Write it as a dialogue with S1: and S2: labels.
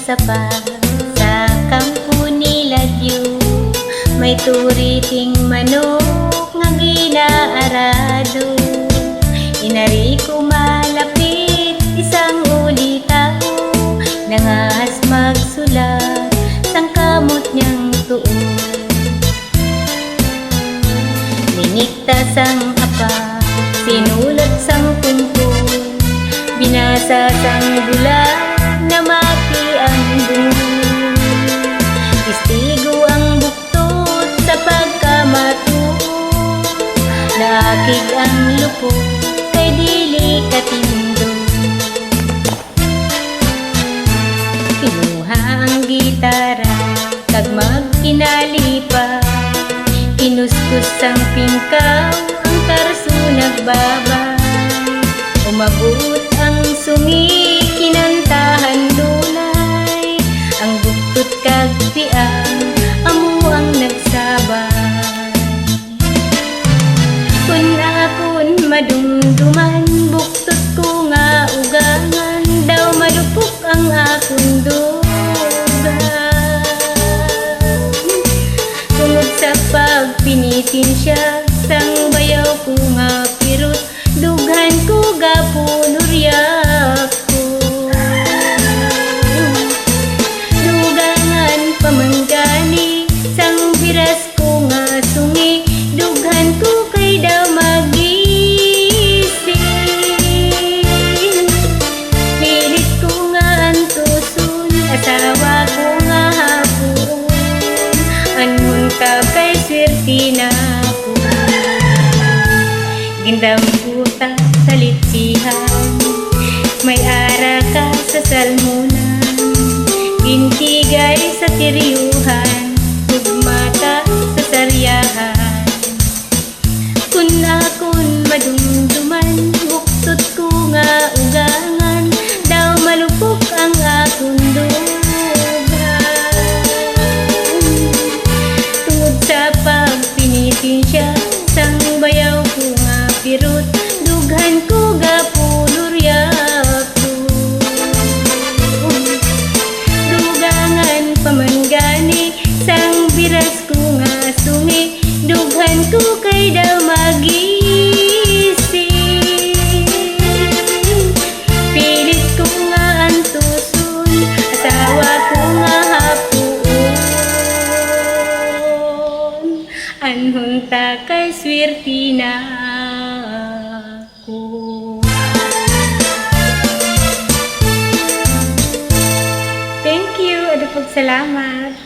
S1: sapa sa kampo ni Ladyo. May turiting manok nga ginaarado. Inari ko malapit isang ulitaw, nangas magsulat sang kamot niyang tuon. Ninikta sang apa, sinulat sang tungkol, binasa sang bulan na mati ang bungo. Istigo ang buktot sa pagkamatuon, naakig ang lupo kay dili katindo. Kinuha ang gitara kag magkinalipa, kinuskus ang pingkaw ang tarso nagbabay. Umabot ang sungi kinantahan dunay, ang buktot kag piang amo ang nagsabay. Kun akon madumduman buktot ko nga ugangan, daw malupok ang akong dugan. Tungod sa pagpinitin siya sang bayaw ko nga pirot, dughan ko gapunuryak ko. Dugangan pamanggani sang biras ko nga sungi, dughan ko kay daw magising. Pilit ko nga antuson, asawa ko nga hapon, anong kay swerte na ko. Gindam puta sa litsihan, may ara ka sa salmunan, gintigay sa tiryuhan, tugmata sa saryahan. Kun akon madumduman buktot ko nga ugangan, daw malupok ang akong dugan. Tungod sa pagpinitin siya sang bayaw ko nga pirot, dughan ko gapuluryak ko. Dugangan pamanggani sang biras ko nga sungi, dughan ko kay daw magising. Pilit ko nga antuson, asawa ko nga hapon, anhon ta kay swerte na ko. Thank you, adapag salamat.